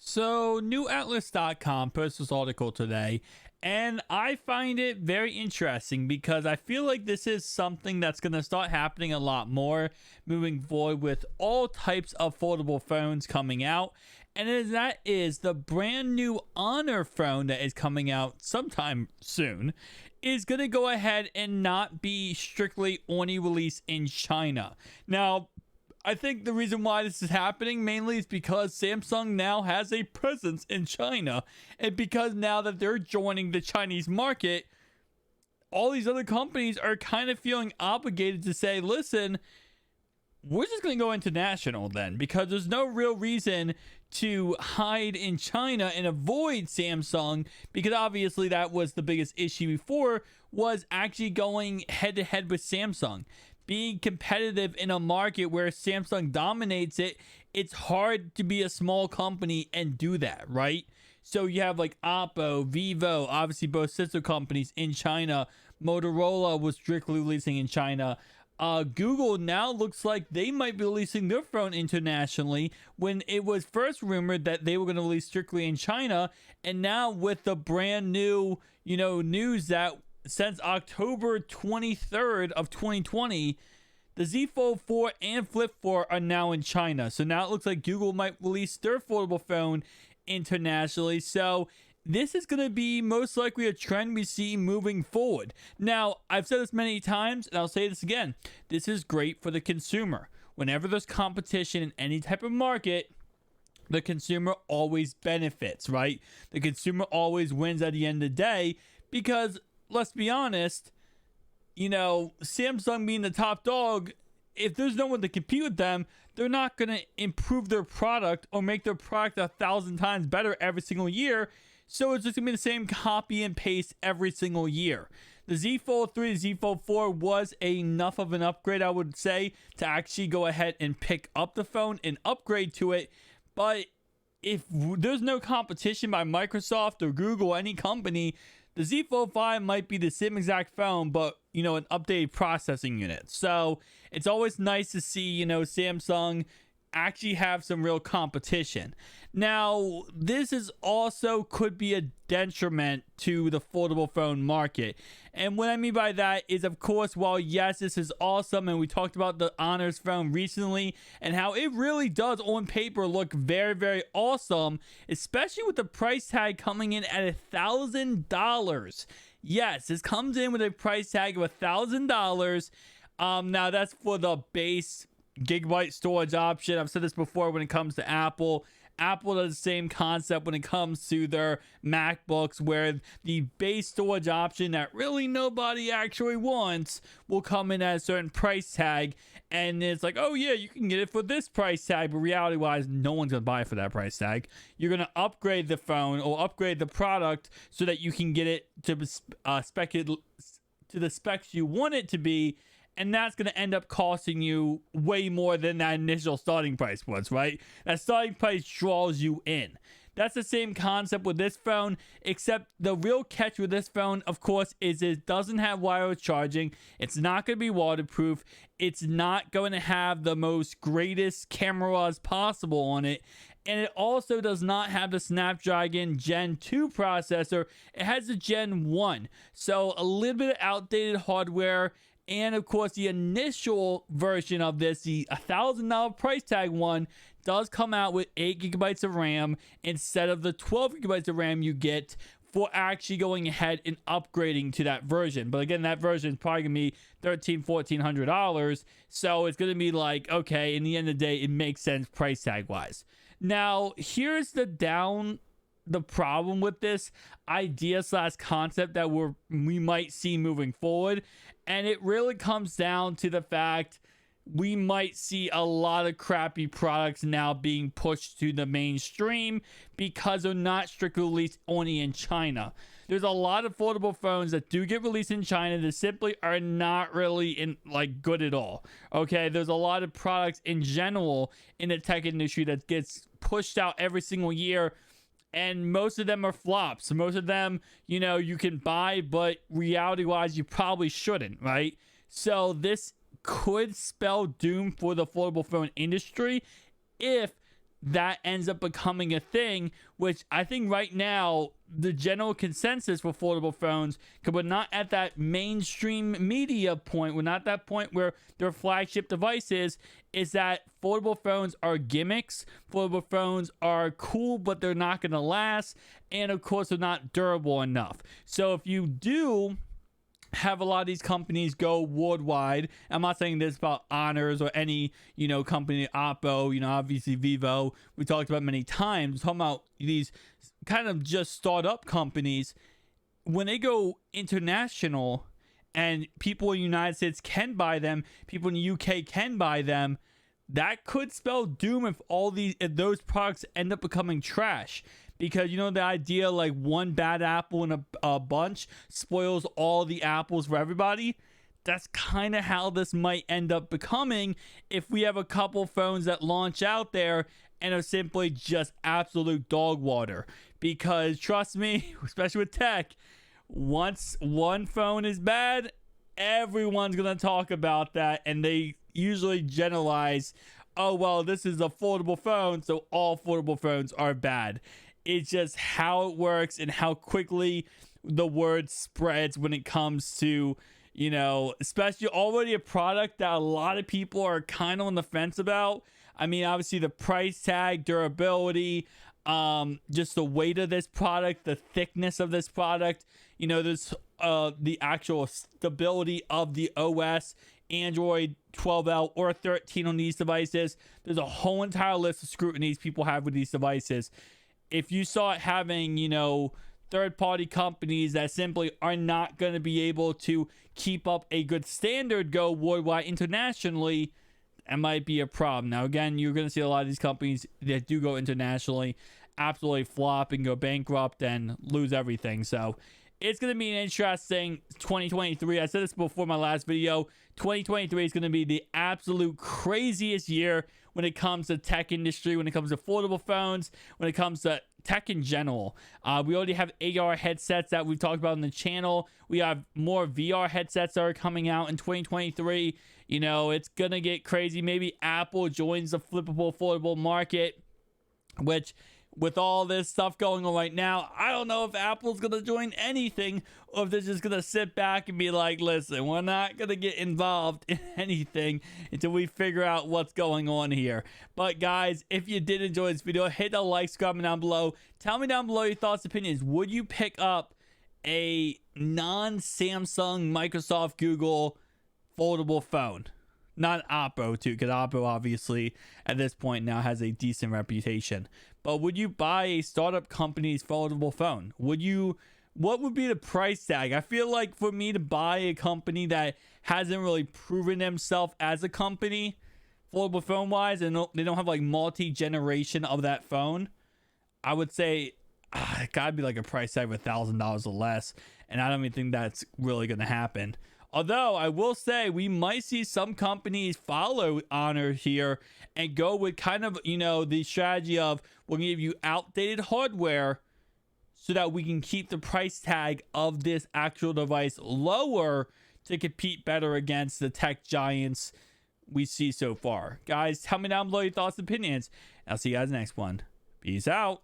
So, NewAtlas.com posted this article today, and I find it very interesting because I feel like this is something that's going to start happening a lot more moving forward with all types of foldable phones coming out. And that is the brand new Honor phone that is coming out sometime soon is going to go ahead and not be strictly only released in China. Now, I think the reason why this is happening mainly is because Samsung now has a presence in China. And because now that they're joining the Chinese market, all these other companies are kind of feeling obligated to say, listen, we're just going to go international then, because there's no real reason to hide in China and avoid Samsung, because obviously that was the biggest issue before, was actually going head to head with Samsung. Being competitive in a market where Samsung dominates it, it's hard to be a small company and do that, right? So you have like Oppo, Vivo, obviously both sister companies in China. Motorola was strictly releasing in China. Google now looks like they might be releasing their phone internationally when it was first rumored that they were going to release strictly in China. And now with the brand new, news that since October 23rd of 2020, the Z Fold 4 and Flip 4 are now in China. So now it looks like Google might release their foldable phone internationally. So this is going to be most likely a trend we see moving forward. Now, I've said this many times, and I'll say this again. This is great for the consumer. Whenever there's competition in any type of market, the consumer always benefits, right? The consumer always wins at the end of the day because, let's be honest, Samsung being the top dog, if there's no one to compete with them, they're not going to improve their product or make their product 1,000 times better every single year. So it's just going to be the same copy and paste every single year. The Z Fold 3, Z Fold 4 was enough of an upgrade, I would say, to actually go ahead and pick up the phone and upgrade to it. But if there's no competition by Microsoft or Google or any company, the Z Fold 5 might be the same exact phone, but, an updated processing unit. So it's always nice to see, Samsung actually have some real competition. Now, this is also could be a detriment to the foldable phone market. And what I mean by that is, of course, while yes, this is awesome, and we talked about the Honors phone recently and how it really does on paper look very, very awesome, especially with the price tag coming in at $1,000. Yes, this comes in with a price tag of $1,000. Now that's for the base gigabyte storage option. I've said this before when it comes to Apple. Apple does the same concept when it comes to their MacBooks, where the base storage option that really nobody actually wants will come in at a certain price tag. And it's like, oh yeah, you can get it for this price tag. But reality wise, no one's going to buy it for that price tag. You're going to upgrade the phone or upgrade the product so that you can get it to the specs you want it to be. And that's going to end up costing you way more than that initial starting price was, right? That starting price draws you in. That's the same concept with this phone, except the real catch with this phone, of course, is it doesn't have wireless charging. It's not going to be waterproof. It's not going to have the most greatest cameras possible on it. And it also does not have the Snapdragon Gen 2 processor. It has the Gen 1. So a little bit of outdated hardware. And of course, the initial version of this, the $1,000 price tag one, does come out with 8 gigabytes of RAM instead of the 12 gigabytes of RAM you get for actually going ahead and upgrading to that version. But again, that version is probably going to be $1,400. So it's going to be like, okay, in the end of the day, it makes sense price tag wise. Now, here's the problem with this idea / concept that we might see moving forward. And it really comes down to the fact we might see a lot of crappy products now being pushed to the mainstream because they're not strictly released only in China. There's a lot of foldable phones that do get released in China that simply are not really good at all. Okay, there's a lot of products in general in the tech industry that gets pushed out every single year. And most of them are flops. Most of them, you can buy, but reality-wise, you probably shouldn't, right? So this could spell doom for the foldable phone industry if that ends up becoming a thing, which I think right now the general consensus for foldable phones, because we're not at that mainstream media point, we're not that point where their flagship devices, is that foldable phones are gimmicks. Foldable phones are cool, but they're not going to last, and of course they're not durable enough. So if you do have a lot of these companies go worldwide. I'm not saying this about Honors or any, company, Oppo, obviously Vivo, we talked about many times. We're talking about these kind of just startup companies. When they go international and people in the United States can buy them, people in the UK can buy them, that could spell doom if those products end up becoming trash. Because the idea, like, one bad apple in a bunch spoils all the apples for everybody. That's kind of how this might end up becoming if we have a couple phones that launch out there and are simply just absolute dog water. Because trust me, especially with tech, once one phone is bad, everyone's going to talk about that, and they usually generalize, oh, well, this is a foldable phone, so all foldable phones are bad. It's just how it works and how quickly the word spreads when it comes to, especially already a product that a lot of people are kind of on the fence about. I mean, obviously the price tag, durability, just the weight of this product, the thickness of this product, there's the actual stability of the OS, Android 12L or 13 on these devices. There's a whole entire list of scrutinies people have with these devices. If you start having, third-party companies that simply are not going to be able to keep up a good standard go worldwide internationally, that might be a problem. Now, again, you're going to see a lot of these companies that do go internationally absolutely flop and go bankrupt and lose everything. So it's going to be an interesting 2023. I said this before my last video. 2023 is going to be the absolute craziest year when it comes to tech industry, when it comes to foldable phones, when it comes to tech in general. We already have AR headsets that we've talked about on the channel. We have more VR headsets that are coming out in 2023. It's going to get crazy. Maybe Apple joins the flippable foldable market, which, with all this stuff going on right now, I don't know if Apple's going to join anything or if they're just going to sit back and be like, listen, we're not going to get involved in anything until we figure out what's going on here. But guys, if you did enjoy this video, hit the like, comment down below. Tell me down below your thoughts, opinions. Would you pick up a non-Samsung, Microsoft, Google foldable phone? Not Oppo, too, because Oppo obviously at this point now has a decent reputation. But would you buy a startup company's foldable phone? What would be the price tag? I feel like for me to buy a company that hasn't really proven themselves as a company, foldable phone wise, and they don't have like multi-generation of that phone, I would say it gotta be like a price tag of $1,000 or less. And I don't even think that's really gonna happen. Although I will say we might see some companies follow Honor here and go with kind of, the strategy of we'll give you outdated hardware so that we can keep the price tag of this actual device lower to compete better against the tech giants we see so far. Guys, tell me down below your thoughts and opinions. I'll see you guys next one. Peace out.